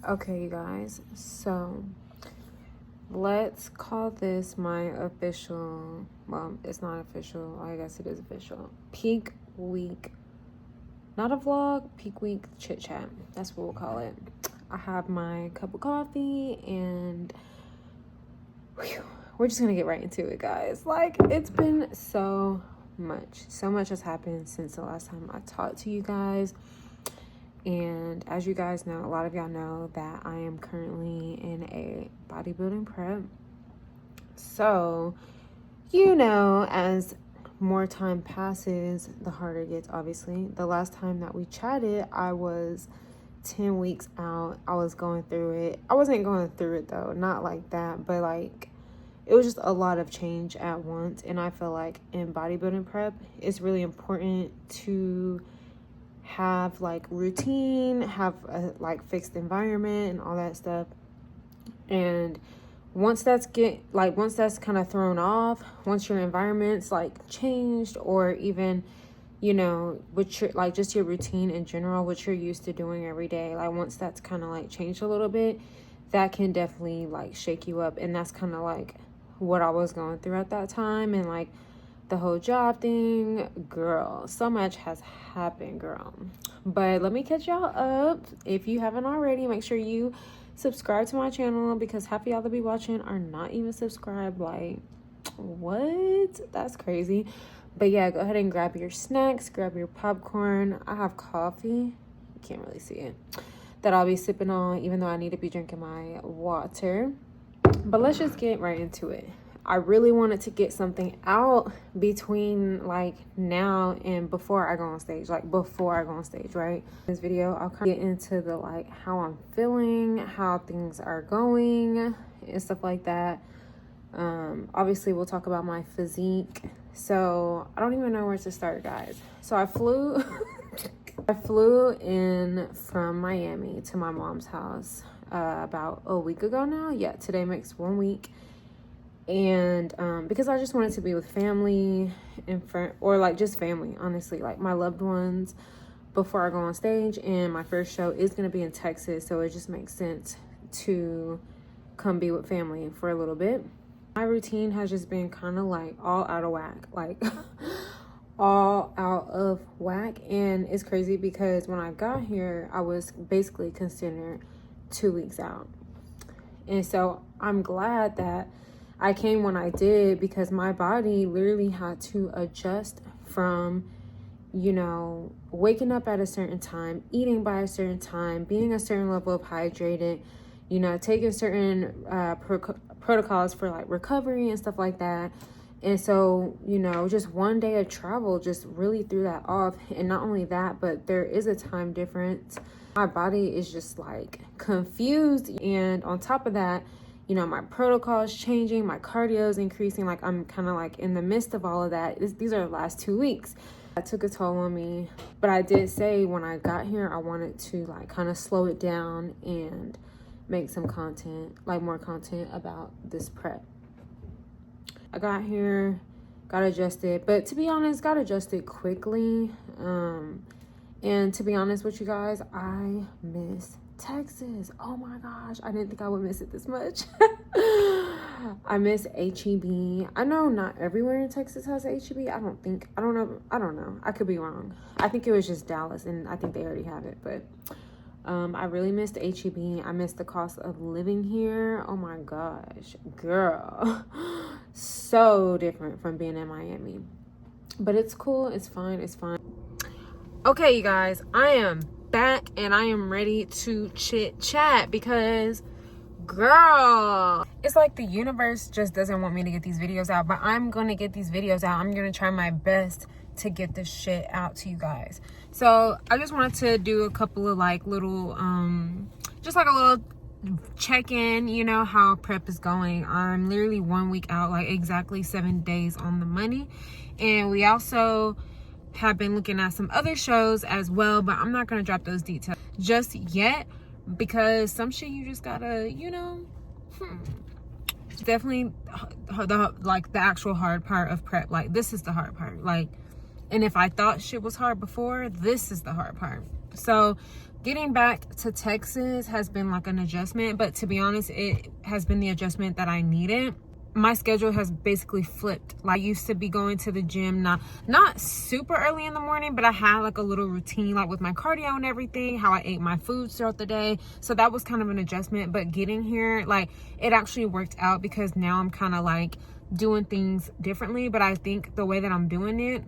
Okay, you guys, so let's call this my official, well, it's not official, I guess it is official, peak week, not a vlog, peak week chit chat. That's what we'll call it. I have my cup of coffee and we're just gonna get right into it, guys. Like, it's been so much has happened since the last time I talked to you guys. And as you guys know, a lot of y'all know that I am currently in a bodybuilding prep. So, you know, as more time passes, the harder it gets, obviously. The last time that we chatted, I was 10 weeks out. I was going through it. I wasn't going through it, though. Not like that. But, like, it was just a lot of change at once. And I feel like in bodybuilding prep, it's really important to have like routine, have a like fixed environment and all that stuff. And once that's kind of thrown off, once your environment's like changed, or even, you know, what your like just your routine in general, what you're used to doing every day, like once that's kind of like changed a little bit, that can definitely like shake you up. And that's kind of like what I was going through at that time. And like the whole job thing, girl, so much has happened, girl. But let me catch y'all up. If you haven't already, make sure you subscribe to my channel, because half of y'all that be watching are not even subscribed. Like, what? That's crazy. But yeah, go ahead and grab your snacks, grab your popcorn. I have coffee, you can't really see it, that I'll be sipping on, even though I need to be drinking my water. But let's just get right into it. I really wanted to get something out between like now and before I go on stage, right? This video, I'll kind of get into the like how I'm feeling, how things are going and stuff like that. Obviously we'll talk about my physique. So I don't even know where to start, guys. So I flew in from Miami to my mom's house about a week ago now. Yeah, today makes 1 week. And because I just wanted to be with family and or like just family, honestly, like my loved ones, before I go on stage. And my first show is going to be in Texas, so it just makes sense to come be with family for a little bit. My routine has just been kind of like all out of whack, like all out of whack. And it's crazy because when I got here, I was basically considered 2 weeks out. And so I'm glad that I came when I did, because my body literally had to adjust from, you know, waking up at a certain time, eating by a certain time, being a certain level of hydrated, you know, taking certain protocols for like recovery and stuff like that. And so, you know, just 1 day of travel just really threw that off. And not only that, but there is a time difference. My body is just like confused. And on top of that, you know, my protocol is changing, my cardio is increasing. Like, I'm kind of like in the midst of all of that. These are the last 2 weeks. That took a toll on me. But I did say when I got here, I wanted to like kind of slow it down and make some content, like more content about this prep. I got here, got adjusted, but to be honest, got adjusted quickly. And to be honest with you guys, I miss Texas. Oh my gosh, I didn't think I would miss it this much. I miss HEB. I know not everywhere in Texas has HEB. I don't know. I could be wrong. I think it was just Dallas, and I think they already have it. But I really missed HEB. I missed the cost of living here. Oh my gosh, girl. So different from being in Miami. But it's cool. It's fine. It's fine. Okay, you guys, I am back and I am ready to chit chat, because girl, it's like the universe just doesn't want me to get these videos out, but I'm gonna get these videos out. I'm gonna try my best to get this shit out to you guys. So I just wanted to do a couple of like little just like a little check-in, you know, how prep is going. I'm literally 1 week out, like exactly 7 days on the money. And we also have been looking at some other shows as well, but I'm not gonna drop those details just yet, because some shit you just gotta, you know, definitely the actual hard part of prep. Like, this is the hard part. Like, and if I thought shit was hard before, this is the hard part. So getting back to Texas has been like an adjustment, but to be honest, it has been the adjustment that I needed. My schedule has basically flipped. Like, I used to be going to the gym, not super early in the morning, but I had like a little routine, like with my cardio and everything, how I ate my foods throughout the day. So that was kind of an adjustment, but getting here, like, it actually worked out because now I'm kind of like doing things differently. But I think the way that I'm doing it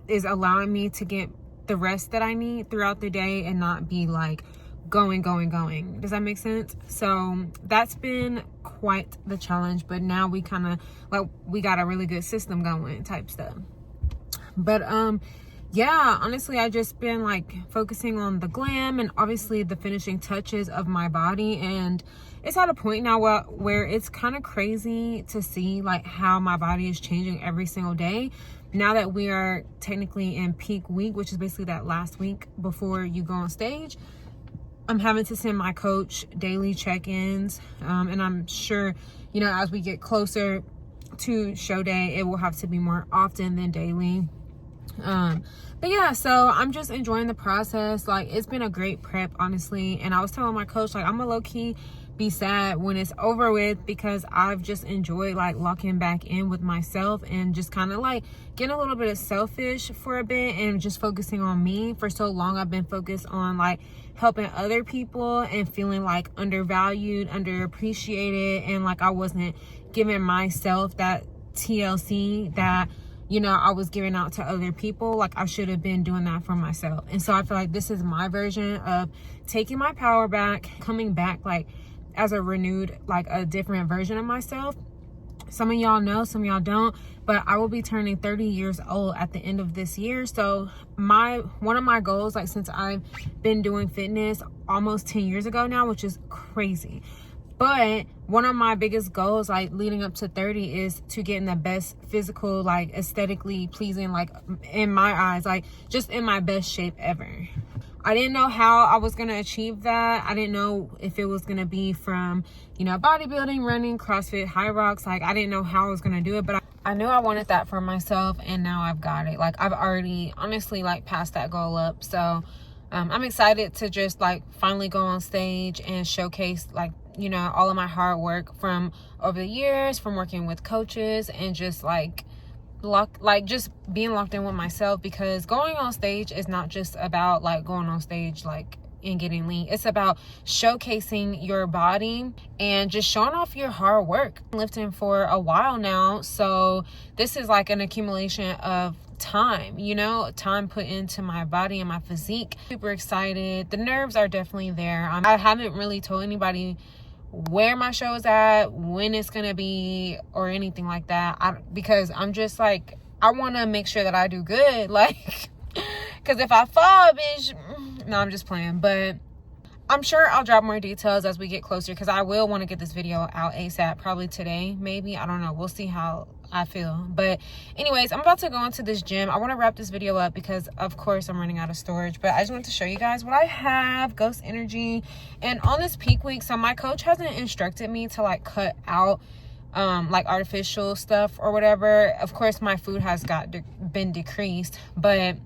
is allowing me to get the rest that I need throughout the day and not be like going. Does that make sense? So that's been quite the challenge, but now we kind of like, we got a really good system going type stuff. But yeah, honestly, I just been like focusing on the glam and obviously the finishing touches of my body, and it's at a point now where it's kind of crazy to see like how my body is changing every single day. Now that we are technically in peak week, which is basically that last week before you go on stage, I'm having to send my coach daily check-ins, and I'm sure, you know, as we get closer to show day, it will have to be more often than daily. But yeah, so I'm just enjoying the process. Like, it's been a great prep, honestly, and I was telling my coach, like, I'm a low-key be sad when it's over with, because I've just enjoyed like locking back in with myself and just kind of like getting a little bit of selfish for a bit and just focusing on me. For so long I've been focused on like helping other people and feeling like undervalued, underappreciated, and like I wasn't giving myself that TLC that, you know, I was giving out to other people. Like, I should have been doing that for myself. And so I feel like this is my version of taking my power back, coming back like as a renewed, like a different version of myself. Some of y'all know, some of y'all don't, but I will be turning 30 years old at the end of this year. So one of my goals, like, since I've been doing fitness almost 10 years ago now, which is crazy, but one of my biggest goals, like leading up to 30, is to get in the best physical, like aesthetically pleasing, like in my eyes, like just in my best shape ever. I didn't know how I was going to achieve that. I didn't know if it was going to be from, you know, bodybuilding, running, CrossFit, high rocks. Like, I didn't know how I was going to do it, but I knew I wanted that for myself, and now I've got it. Like, I've already honestly like passed that goal up. So I'm excited to just like finally go on stage and showcase, like, you know, all of my hard work from over the years, from working with coaches, and just like just being locked in with myself. Because going on stage is not just about like going on stage like and getting lean. It's about showcasing your body and just showing off your hard work. I'm lifting for a while now, so this is like an accumulation of time, you know, time put into my body and my physique. Super excited. The nerves are definitely there. I haven't really told anybody where my show is at, when it's gonna be, or anything like that, because I'm just like, I want to make sure that I do good, like, because if I fall, bitch, no, I'm just playing. But I'm sure I'll drop more details as we get closer, because I will want to get this video out ASAP, probably today, maybe. I don't know, we'll see how I feel. But anyways, I'm about to go into this gym. I want to wrap this video up because of course I'm running out of storage, but I just wanted to show you guys what I have. Ghost Energy. And on this peak week, so my coach hasn't instructed me to like cut out like artificial stuff or whatever. Of course my food has been decreased, but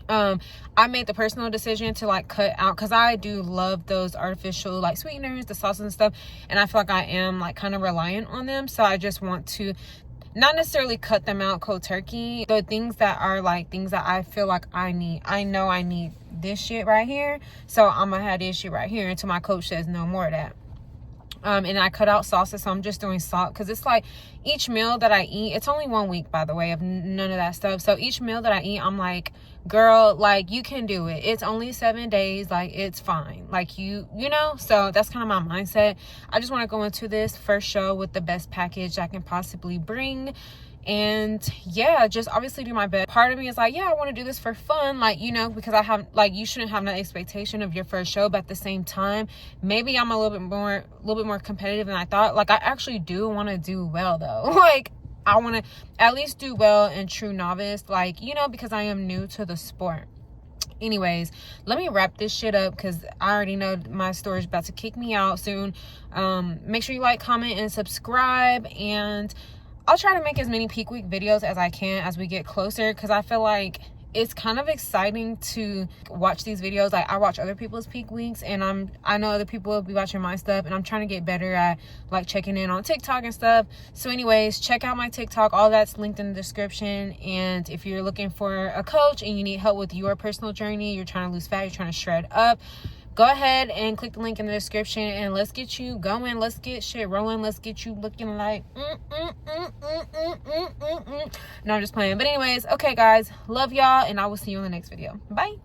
I made the personal decision to like cut out, because I do love those artificial like sweeteners, the sauces and stuff, and I feel like I am like kind of reliant on them. So I just want to not necessarily cut them out cold turkey. The things that are like things that I feel like I need, I know I need this shit right here, so I'm gonna have this shit right here until my coach says no more of that. And I cut out sauces, so I'm just doing salt, because it's like each meal that I eat, it's only 1 week, by the way, of none of that stuff. So each meal that I eat, I'm like, girl, like, you can do it. It's only 7 days, like, it's fine, like, you know. So that's kind of my mindset. I just want to go into this first show with the best package I can possibly bring, and yeah, just obviously do my best. Part of me is like, yeah, I want to do this for fun, like, you know, because I have like, you shouldn't have no expectation of your first show, but at the same time, maybe I'm a little bit more competitive than I thought. Like, I actually do want to do well though. Like, I want to at least do well in true novice, like, you know, because I am new to the sport. Anyways, let me wrap this shit up, because I already know my storage about to kick me out soon. Make sure you like, comment, and subscribe, and I'll try to make as many peak week videos as I can as we get closer, because I feel like it's kind of exciting to watch these videos. Like, I watch other people's peak weeks, and I know other people will be watching my stuff, and I'm trying to get better at like checking in on TikTok and stuff. So anyways, check out my TikTok. All that's linked in the description. And if you're looking for a coach and you need help with your personal journey, you're trying to lose fat, you're trying to shred up, go ahead and click the link in the description, and let's get you going. Let's get shit rolling. Let's get you looking like No, I'm just playing. But anyways, okay guys, love y'all, and I will see you in the next video. Bye.